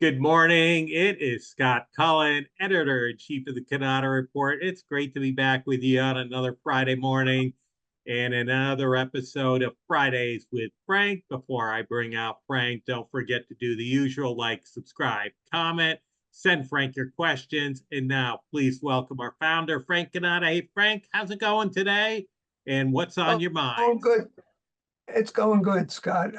Good morning. It is Scott Cullen, editor-in-chief of the Cannata Report. It's great to be back with you on another Friday morning and another episode of Fridays with Frank. Before I bring out Frank, don't forget to do the usual, like, subscribe, comment, send Frank your questions. And now please welcome our founder, Frank Cannata. Hey, Frank, how's it going today? And what's on your Oh, mind? good. It's going good, Scott.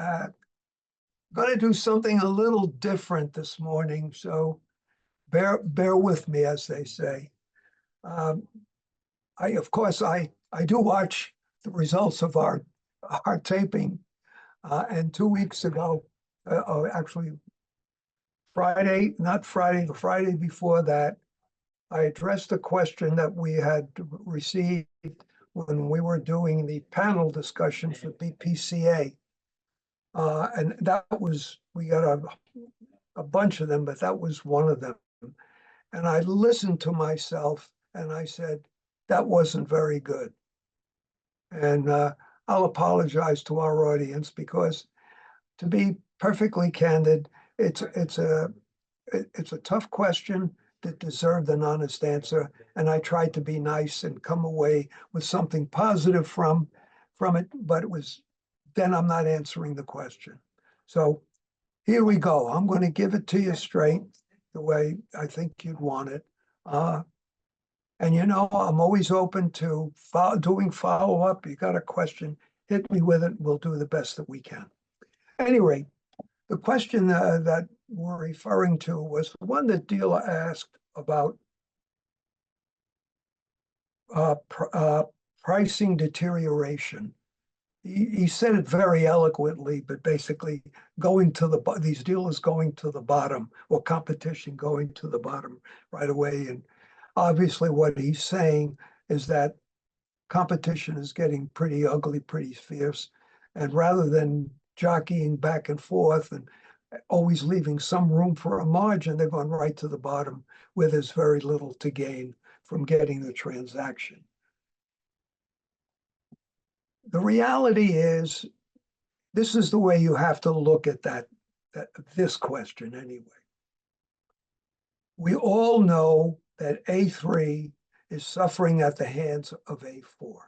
Going to do something a little different this morning, so bear with me, as they say. Um, of course, I do watch the results of our taping, and 2 weeks ago, actually Friday, not Friday, the Friday before that, I addressed a question that we had received when we were doing the panel discussion for BPCA. And that was, we got a bunch of them, but that was one of them. And I listened to myself and I said, that wasn't very good. And I'll apologize to our audience because, to be perfectly candid, it's a tough question that deserved an honest answer. And I tried to be nice and come away with something positive from it, but then I'm not answering the question. So here we go. I'm going to give it to you straight, the way I think you'd want it. And I'm always open to doing follow-up. You got a question, hit me with it. We'll do the best that we can. Anyway, the question that we're referring to was the one that Dealer asked about pricing deterioration. He said it very eloquently, but basically these dealers going to the bottom, or competition going to the bottom right away. And obviously what he's saying is that competition is getting pretty ugly, pretty fierce. And rather than jockeying back and forth and always leaving some room for a margin, they're going right to the bottom where there's very little to gain from getting the transaction. The reality is, this is the way you have to look at this question anyway. We all know that A3 is suffering at the hands of A4.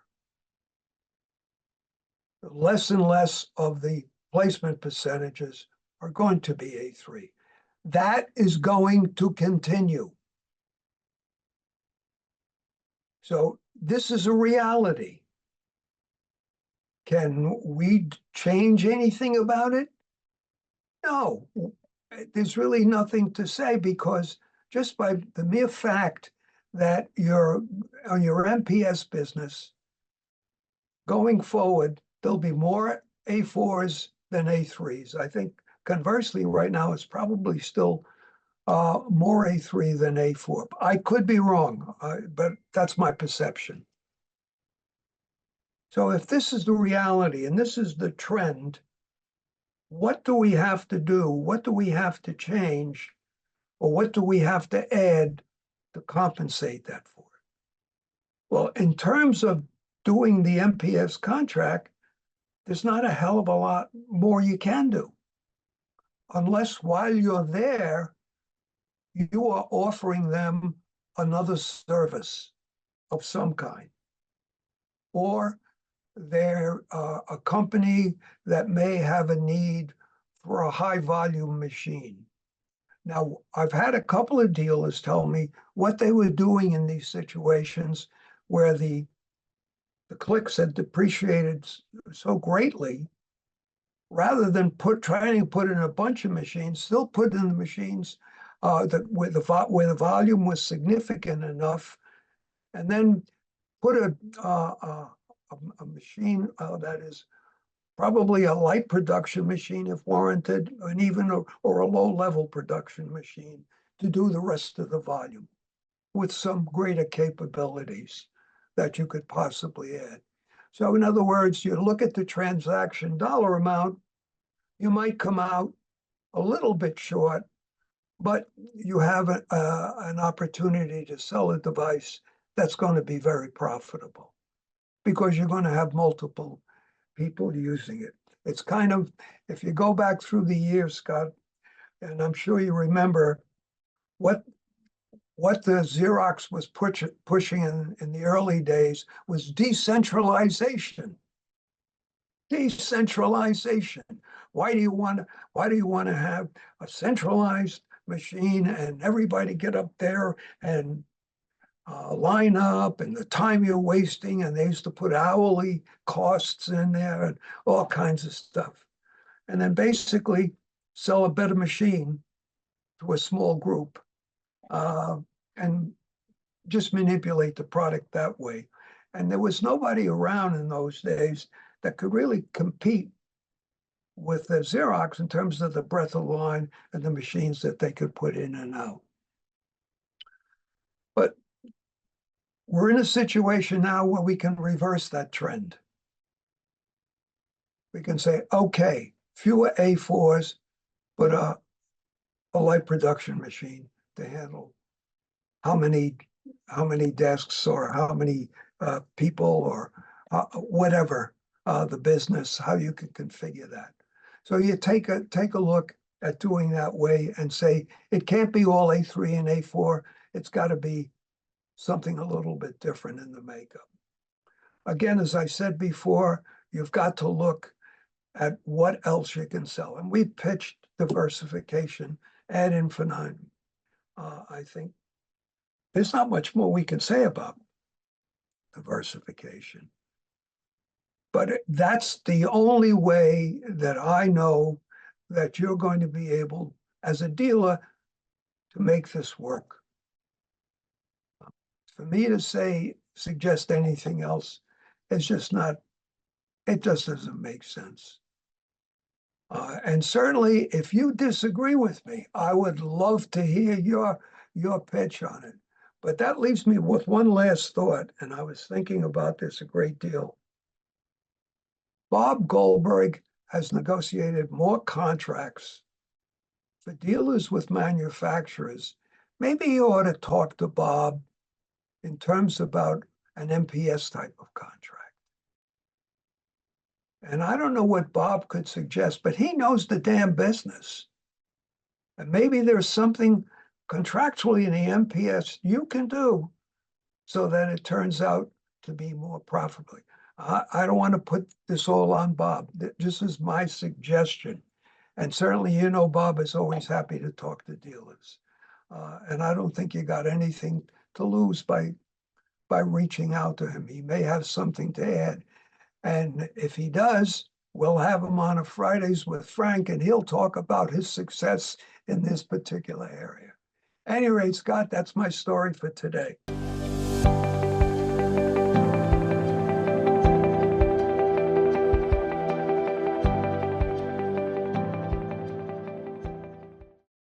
Less and less of the placement percentages are going to be A3. That is going to continue. So this is a reality. Can we change anything about it? No, there's really nothing to say, because just by the mere fact that you're on your MPS business going forward, there'll be more A4s than A3s. I think conversely, right now, it's probably still more A3 than A4. I could be wrong, but that's my perception. So if this is the reality and this is the trend, what do we have to do? What do we have to change? Or what do we have to add to compensate that for? Well, in terms of doing the MPS contract, there's not a hell of a lot more you can do. Unless while you're there, you are offering them another service of some kind. Or they're a company that may have a need for a high volume machine. Now, I've had a couple of dealers tell me what they were doing in these situations where the clicks had depreciated so greatly. Rather than trying to put in a bunch of machines, still put in the machines where the volume was significant enough, and then put a machine that is probably a light production machine if warranted, and even or a low-level production machine to do the rest of the volume with some greater capabilities that you could possibly add. So in other words, you look at the transaction dollar amount, you might come out a little bit short, but you have an opportunity to sell a device that's going to be very profitable, because you're going to have multiple people using it. It's kind of, if you go back through the years, Scott, And I'm sure you remember what the Xerox was pushing in the early days was decentralization. Decentralization. Why do you want to have a centralized machine and everybody get up there and line up and the time you're wasting? And they used to put hourly costs in there and all kinds of stuff. And then basically sell a better machine to a small group and just manipulate the product that way. And there was nobody around in those days that could really compete with the Xerox in terms of the breadth of the line and the machines that they could put in and out. But we're in a situation now where we can reverse that trend. We can say, okay, fewer A4s, but a light production machine to handle how many desks or how many people or whatever the business, how you can configure that. So you take a look at doing that way and say it can't be all A3 and A4. It's got to be something a little bit different in the makeup. Again, as I said before, you've got to look at what else you can sell. And we pitched diversification ad infinitum. I think there's not much more we can say about diversification. But that's the only way that I know that you're going to be able, as a dealer, to make this work. For me to suggest anything else, it's just not, it just doesn't make sense. And certainly, if you disagree with me, I would love to hear your pitch on it. But that leaves me with one last thought, and I was thinking about this a great deal. Bob Goldberg has negotiated more contracts for dealers with manufacturers. Maybe you ought to talk to Bob in terms about an MPS type of contract. And I don't know what Bob could suggest, but he knows the damn business. And maybe there's something contractually in the MPS you can do so that it turns out to be more profitable. I don't want to put this all on Bob. This is my suggestion. And certainly, Bob is always happy to talk to dealers. And I don't think you got anything to lose by reaching out to him. He may have something to add. And if he does, we'll have him on a Fridays with Frank, and he'll talk about his success in this particular area. At any rate, Scott, that's my story for today.